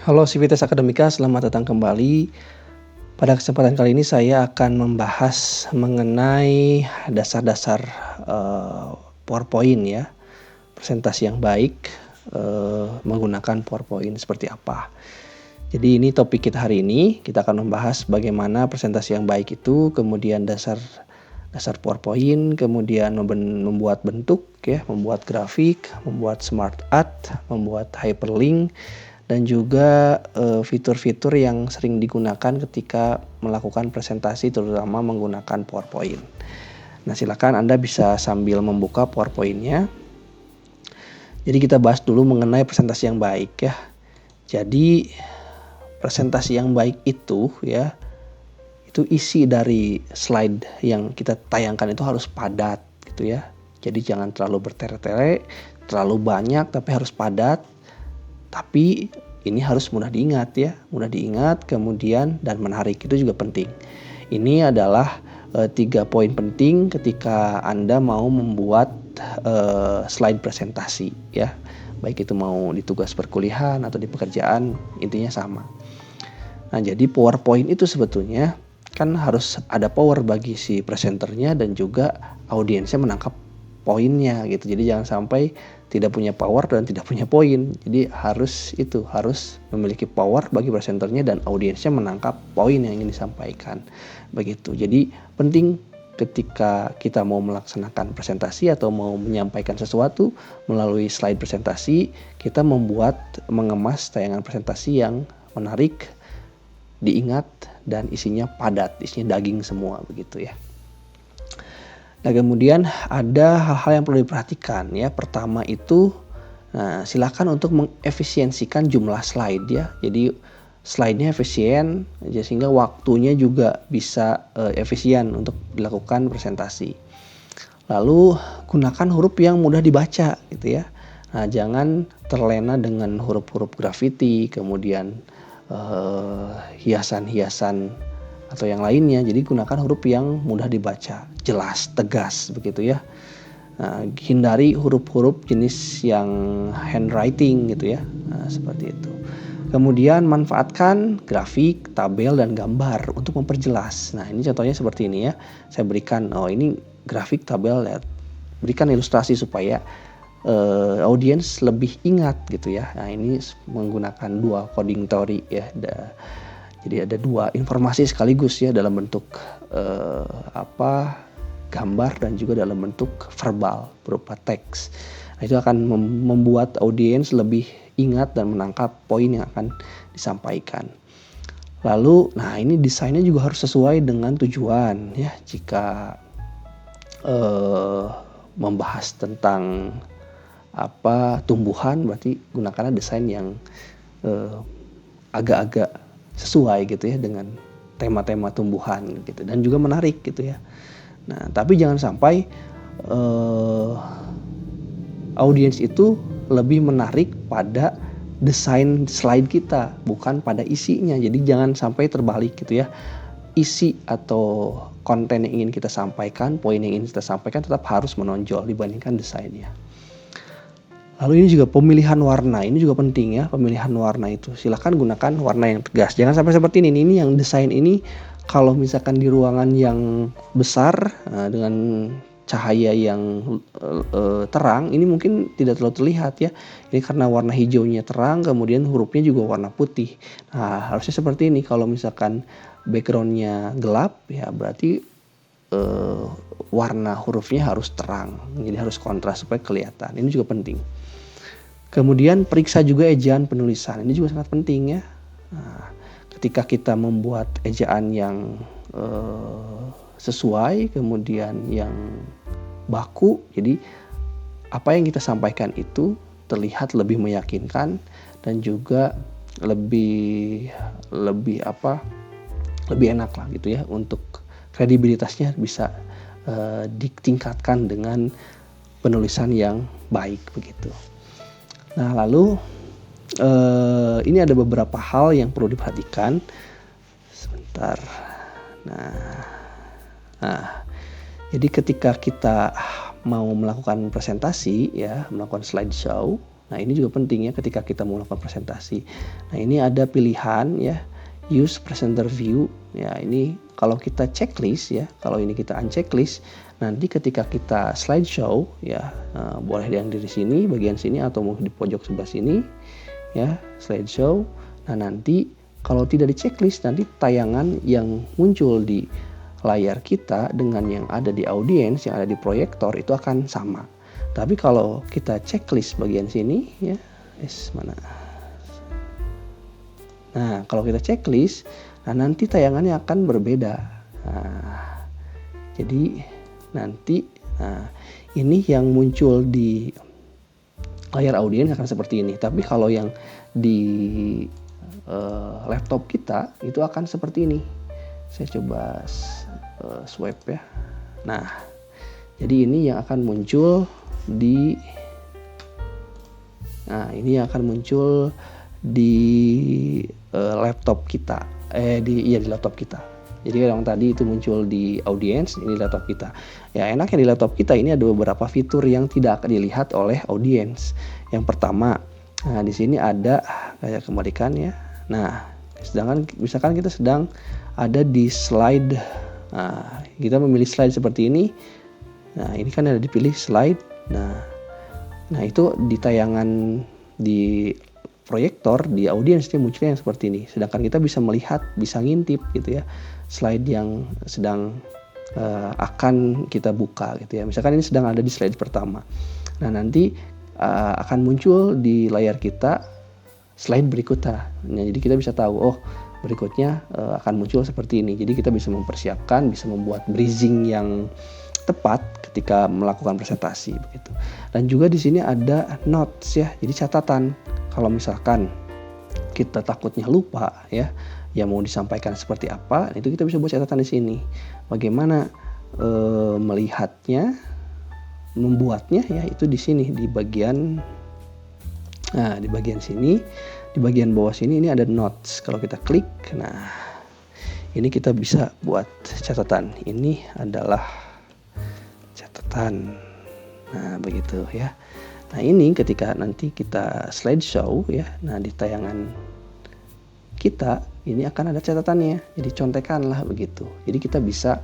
Halo Sivitas Akademika, selamat datang kembali. Pada kesempatan kali ini saya akan membahas mengenai dasar-dasar, PowerPoint ya, presentasi yang baik, menggunakan PowerPoint seperti apa. Jadi ini topik kita hari ini, kita akan membahas bagaimana presentasi yang baik itu, kemudian dasar PowerPoint, kemudian membuat bentuk ya, membuat grafik, membuat smart art, membuat hyperlink, dan juga fitur-fitur yang sering digunakan ketika melakukan presentasi terutama menggunakan PowerPoint. Nah, silakan Anda bisa sambil membuka PowerPoint-nya. Jadi kita bahas dulu mengenai presentasi yang baik ya. Jadi presentasi yang baik itu ya, itu isi dari slide yang kita tayangkan itu harus padat gitu ya. Jadi jangan terlalu bertele-tele, terlalu banyak tapi harus padat. Tapi ini harus mudah diingat ya, mudah diingat kemudian dan menarik, itu juga penting. Ini adalah 3 poin penting ketika Anda mau membuat slide presentasi ya. Baik itu mau di tugas perkuliahan atau di pekerjaan, intinya sama. Nah, jadi PowerPoint itu sebetulnya kan harus ada power bagi si presenternya dan juga audiensnya menangkap poinnya gitu. Jadi jangan sampai tidak punya power dan tidak punya poin. Jadi harus memiliki power bagi presenternya dan audiensnya menangkap poin yang ingin disampaikan. Begitu. Jadi penting ketika kita mau melaksanakan presentasi atau mau menyampaikan sesuatu melalui slide presentasi, kita mengemas tayangan presentasi yang menarik, diingat dan isinya padat, isinya daging semua begitu ya. Nah, kemudian ada hal-hal yang perlu diperhatikan ya. Pertama itu, silakan untuk mengefisiensikan jumlah slide ya. Jadi slide-nya efisien ya, sehingga waktunya juga bisa efisien untuk dilakukan presentasi. Lalu gunakan huruf yang mudah dibaca gitu ya. Nah, jangan terlena dengan huruf-huruf grafiti, kemudian hiasan-hiasan atau yang lainnya. Jadi gunakan huruf yang mudah dibaca, jelas, tegas begitu ya. Nah, hindari huruf-huruf jenis yang handwriting gitu ya. Nah, seperti itu. Kemudian manfaatkan grafik, tabel, dan gambar untuk memperjelas. Nah, ini contohnya seperti ini ya. Saya berikan, ini grafik, tabel, ya. Berikan ilustrasi supaya audiens lebih ingat gitu ya. Nah, ini menggunakan dua coding theory ya. Jadi ada dua informasi sekaligus ya dalam bentuk gambar dan juga dalam bentuk verbal berupa teks. Nah, itu akan membuat audiens lebih ingat dan menangkap poin yang akan disampaikan. Lalu, nah ini desainnya juga harus sesuai dengan tujuan ya. Jika membahas tentang tumbuhan, berarti gunakanlah desain yang agak-agak sesuai gitu ya dengan tema-tema tumbuhan gitu dan juga menarik gitu ya. Nah, tapi jangan sampai audiens itu lebih menarik pada desain slide kita, bukan pada isinya. Jadi jangan sampai terbalik gitu ya. Isi atau konten yang ingin kita sampaikan, poin yang ingin kita sampaikan tetap harus menonjol dibandingkan desainnya. Lalu ini juga pemilihan warna, ini juga penting ya, pemilihan warna itu. Silakan gunakan warna yang tegas. Jangan sampai seperti ini. Ini yang desain ini kalau misalkan di ruangan yang besar dengan cahaya yang terang, ini mungkin tidak terlalu terlihat ya. Ini karena warna hijaunya terang, kemudian hurufnya juga warna putih. Nah, harusnya seperti ini. Kalau misalkan backgroundnya gelap, ya berarti warna hurufnya harus terang. Jadi harus kontras supaya kelihatan. Ini juga penting. Kemudian periksa juga ejaan penulisan. Ini juga sangat penting ya. Nah, ketika kita membuat ejaan yang sesuai, kemudian yang baku, jadi apa yang kita sampaikan itu terlihat lebih meyakinkan dan juga lebih enak lah gitu ya, untuk kredibilitasnya bisa ditingkatkan dengan penulisan yang baik begitu. Nah, lalu ini ada beberapa hal yang perlu diperhatikan. Sebentar. Nah, jadi ketika kita mau melakukan presentasi ya, melakukan slideshow, Nah, ini juga penting ya ketika kita mau melakukan presentasi. Nah, ini ada pilihan ya, use presenter view. Ya, ini kalau kita checklist ya, kalau ini kita unchecklist, nanti ketika kita slideshow ya, boleh yang di sini, bagian sini atau mungkin di pojok sebelah sini ya, slideshow. Nah, nanti kalau tidak di checklist, nanti tayangan yang muncul di layar kita dengan yang ada di audiens, yang ada di proyektor itu akan sama. Tapi kalau kita checklist bagian sini ya, mana? Nah, kalau kita checklist, nah nanti tayangannya akan berbeda. Nah, jadi nanti ini yang muncul di layar audiens akan seperti ini. Tapi kalau yang di laptop kita itu akan seperti ini. Saya coba swipe ya. Nah, jadi ini yang akan muncul di laptop kita. Di laptop kita. Jadi yang tadi itu muncul di audiens, ini laptop kita. Ya, enaknya di laptop kita ini ada beberapa fitur yang tidak akan dilihat oleh audiens. Yang pertama, nah di sini ada, saya kembalikan ya. Nah, sedangkan misalkan kita sedang ada di slide, nah kita memilih slide seperti ini. Nah, ini kan ada dipilih slide. Nah itu di tayangan di proyektor, di audiensnya munculnya yang seperti ini. Sedangkan kita bisa melihat, bisa ngintip gitu ya, slide yang sedang akan kita buka gitu ya. Misalkan ini sedang ada di slide pertama. Nah, nanti akan muncul di layar kita slide berikutnya. Nah, jadi kita bisa tahu, oh berikutnya akan muncul seperti ini. Jadi kita bisa mempersiapkan, bisa membuat bridging yang tepat ketika melakukan presentasi begitu. Dan juga di sini ada notes ya, jadi catatan. Kalau misalkan kita takutnya lupa ya, yang mau disampaikan seperti apa, itu kita bisa buat catatan di sini. Bagaimana melihatnya, membuatnya ya, itu di sini di bagian, nah di bagian sini, di bagian bawah sini ini ada notes. Kalau kita klik, nah ini kita bisa buat catatan. Ini adalah catatan. Nah begitu ya. Nah ini ketika nanti kita slideshow ya, nah di tayangan kita ini akan ada catatannya, jadi contekan lah begitu. Jadi kita bisa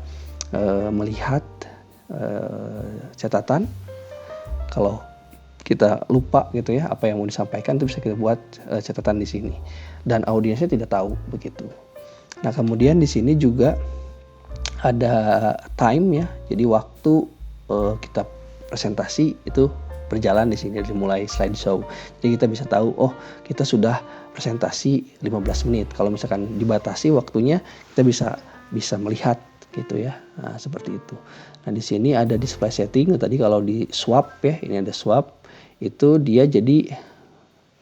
melihat catatan. Kalau kita lupa gitu ya apa yang mau disampaikan, itu bisa kita buat catatan di sini. Dan audiensnya tidak tahu begitu. Nah kemudian di sini juga ada time ya, jadi waktu kita presentasi itu berjalan di sini, dimulai slideshow. Jadi kita bisa tahu, oh kita sudah presentasi 15 menit. Kalau misalkan dibatasi waktunya, kita bisa melihat gitu ya. Nah, seperti itu. Nah, di sini ada display setting. Tadi kalau di swap ya, ini ada swap. Itu dia jadi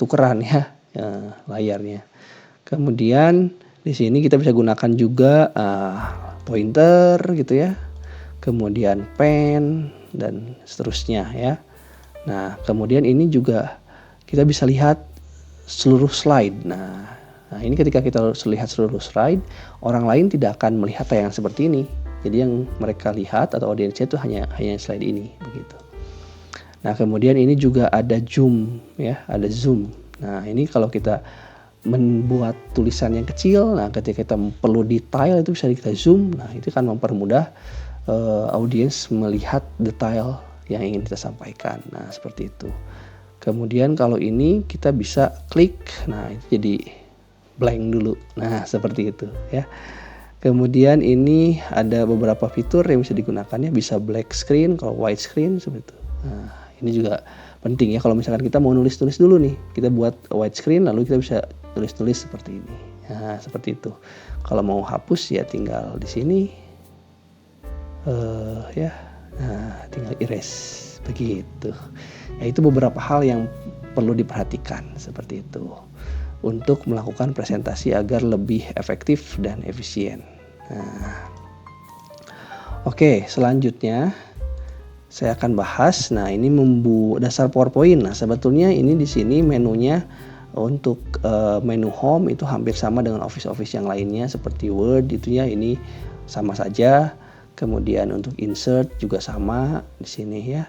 tukeran ya, layarnya. Kemudian di sini kita bisa gunakan juga pointer gitu ya. Kemudian pen dan seterusnya ya. Nah, kemudian ini juga kita bisa lihat seluruh slide. Nah, ini ketika kita lihat seluruh slide, orang lain tidak akan melihat tayangan seperti ini. Jadi yang mereka lihat atau audiensnya itu hanya slide ini begitu. Nah, kemudian ini juga ada zoom ya, ada zoom. Nah, ini kalau kita membuat tulisan yang kecil, nah ketika kita perlu detail itu bisa kita zoom. Nah, itu kan mempermudah audiens melihat detail yang ingin kita sampaikan. Nah, seperti itu. Kemudian kalau ini kita bisa klik, nah itu jadi blank dulu. Nah, seperti itu ya. Kemudian ini ada beberapa fitur yang bisa digunakannya, bisa black screen, kalau white screen seperti itu. Nah, ini juga penting ya kalau misalkan kita mau nulis-nulis dulu nih, kita buat white screen lalu kita bisa tulis-tulis seperti ini. Nah, seperti itu. Kalau mau hapus ya tinggal di sini. Ya. Nah, tinggal erase begitu. Ya, itu beberapa hal yang perlu diperhatikan seperti itu untuk melakukan presentasi agar lebih efektif dan efisien. Nah, oke, selanjutnya saya akan bahas. Nah, ini membuat dasar PowerPoint. Nah, sebetulnya ini di sini menunya untuk menu home itu hampir sama dengan Office yang lainnya seperti Word itu ya, ini sama saja. Kemudian untuk insert juga sama di sini ya.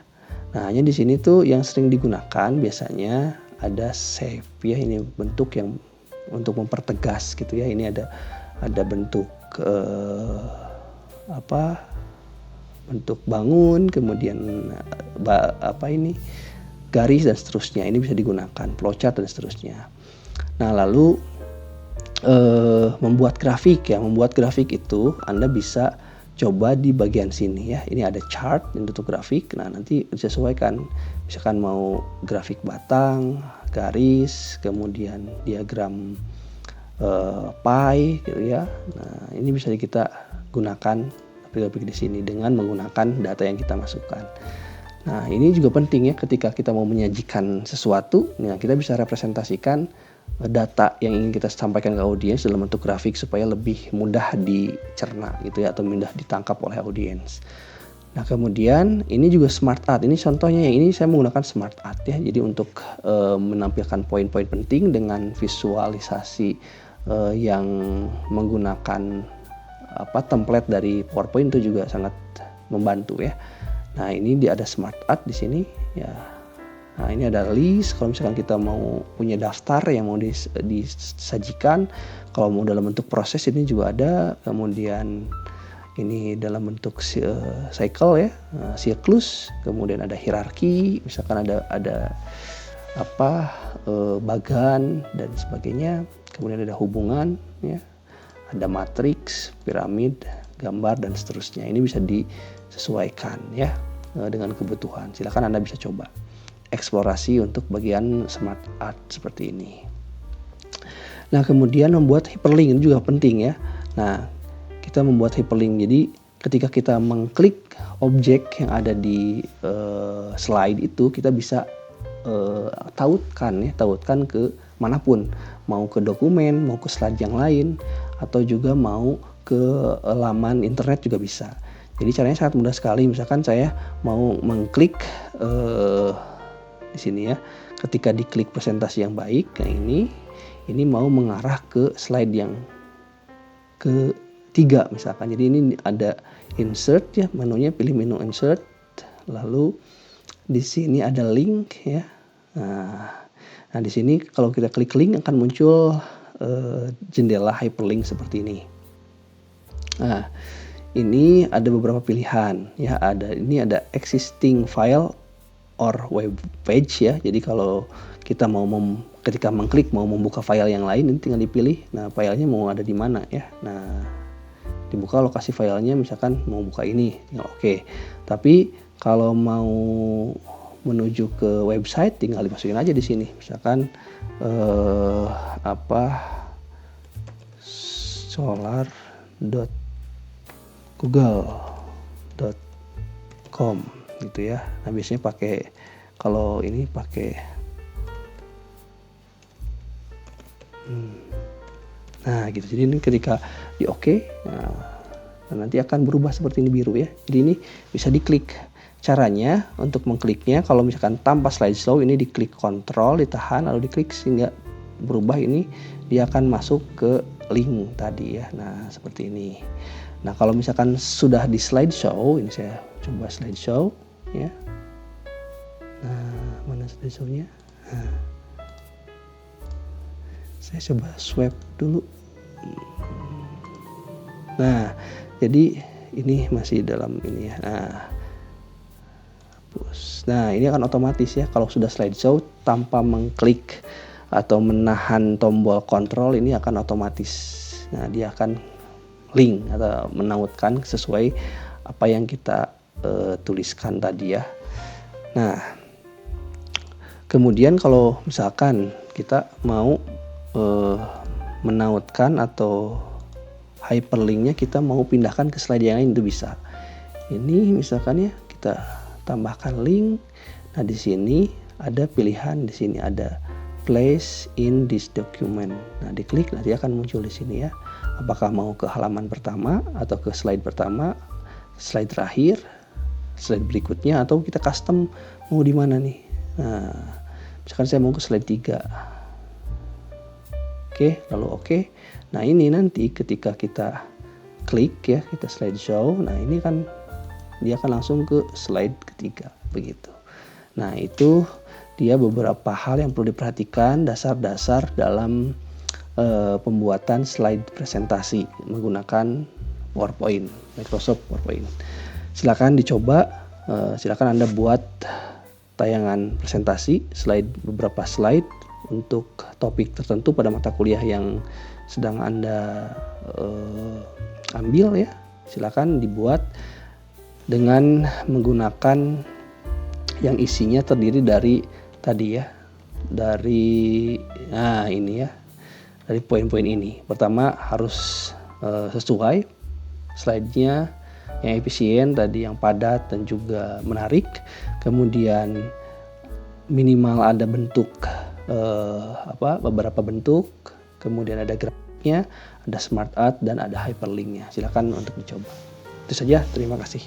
Nah, hanya di sini tuh yang sering digunakan biasanya ada save ya, ini bentuk yang untuk mempertegas gitu ya. Ini ada bentuk bentuk bangun, kemudian garis dan seterusnya. Ini bisa digunakan flowchart dan seterusnya. Nah, lalu membuat grafik itu Anda bisa coba di bagian sini ya. Ini ada chart untuk grafik. Nah, nanti disesuaikan. Misalkan mau grafik batang, garis, kemudian diagram pie gitu ya. Nah, ini bisa kita gunakan grafik di sini dengan menggunakan data yang kita masukkan. Nah, ini juga penting ya ketika kita mau menyajikan sesuatu. Nah, kita bisa representasikan data yang ingin kita sampaikan ke audiens dalam bentuk grafik supaya lebih mudah dicerna gitu ya, atau mudah ditangkap oleh audiens. Nah, kemudian ini juga smart art. Ini contohnya, yang ini saya menggunakan smart art ya. Jadi untuk menampilkan poin-poin penting dengan visualisasi yang menggunakan template dari PowerPoint itu juga sangat membantu ya. Nah, ini ada smart art di sini ya. Nah, ini ada list. Kalau misalkan kita mau punya daftar yang mau disajikan, kalau mau dalam bentuk proses ini juga ada. Kemudian ini dalam bentuk cycle ya, siklus. Kemudian ada hierarki, misalkan ada bagan dan sebagainya. Kemudian ada hubungan ya. Ada matriks, piramid, gambar dan seterusnya. Ini bisa disesuaikan ya dengan kebutuhan. Silakan Anda bisa coba eksplorasi untuk bagian smart art seperti ini. Nah, kemudian membuat hyperlink ini juga penting ya. Nah, kita membuat hyperlink. Jadi ketika kita mengklik objek yang ada di slide itu, kita bisa tautkan ke manapun, mau ke dokumen, mau ke slide yang lain, atau juga mau ke laman internet juga bisa. Jadi caranya sangat mudah sekali. Misalkan saya mau mengklik di sini ya, ketika diklik presentasi yang baik, nah ini mau mengarah ke slide yang ketiga misalkan. Jadi ini ada insert ya, menunya pilih menu insert, lalu di sini ada link ya. Nah, di sini kalau kita klik link akan muncul jendela hyperlink seperti ini. Nah, ini ada beberapa pilihan ya. Ini ada existing file or web page ya. Jadi kalau kita mau ketika mengklik mau membuka file yang lain, ini tinggal dipilih. Nah, filenya mau ada di mana ya. Nah, dibuka lokasi filenya, misalkan mau buka ini, tinggal oke. Tapi kalau mau menuju ke website, tinggal dimasukin aja di sini. Misalkan solar.google.com gitu ya. Nah, biasanya kalau ini pakai nah gitu. Jadi ini ketika di oke, nah, nanti akan berubah seperti ini biru ya. Jadi ini bisa diklik. Caranya untuk mengkliknya, kalau misalkan tanpa slideshow, ini diklik kontrol, ditahan, lalu diklik sehingga berubah. Ini dia akan masuk ke link tadi ya. Nah, seperti ini. Nah, kalau misalkan sudah di slideshow, ini saya coba slideshow ya. Nah, mana slideshow-nya? Nah, saya coba swipe dulu. Nah, jadi ini masih dalam ini ya. Nah, ini akan otomatis ya. Kalau sudah slideshow tanpa mengklik atau menahan tombol kontrol, ini akan otomatis. Nah, dia akan link atau menautkan sesuai apa yang kita tuliskan tadi ya. Nah, kemudian kalau misalkan kita mau menautkan atau hyperlinknya kita mau pindahkan ke slide yang lain, itu bisa. Ini misalkan ya, kita tambahkan link. Nah, di sini ada pilihan, di sini ada place in this document. Nah, diklik, nanti akan muncul di sini ya. Apakah mau ke halaman pertama atau ke slide pertama, slide terakhir, slide berikutnya, atau kita custom mau di mana nih. Nah, misalkan saya mau ke slide 3. Oke, lalu oke. Nah, ini nanti ketika kita klik ya, kita slideshow. Nah, ini kan dia akan langsung ke slide ketiga begitu. Nah, itu dia beberapa hal yang perlu diperhatikan, dasar-dasar dalam pembuatan slide presentasi menggunakan PowerPoint, Microsoft PowerPoint. Silakan dicoba, silakan Anda buat tayangan presentasi, beberapa slide untuk topik tertentu pada mata kuliah yang sedang Anda ambil ya. Silakan dibuat dengan menggunakan yang isinya terdiri dari tadi ya, dari poin-poin ini. Pertama harus sesuai slide-nya, yang efisien tadi, yang padat dan juga menarik. Kemudian minimal ada bentuk beberapa bentuk, kemudian ada grafiknya, ada smart art dan ada hyperlink-nya. Silakan untuk dicoba. Itu saja, terima kasih.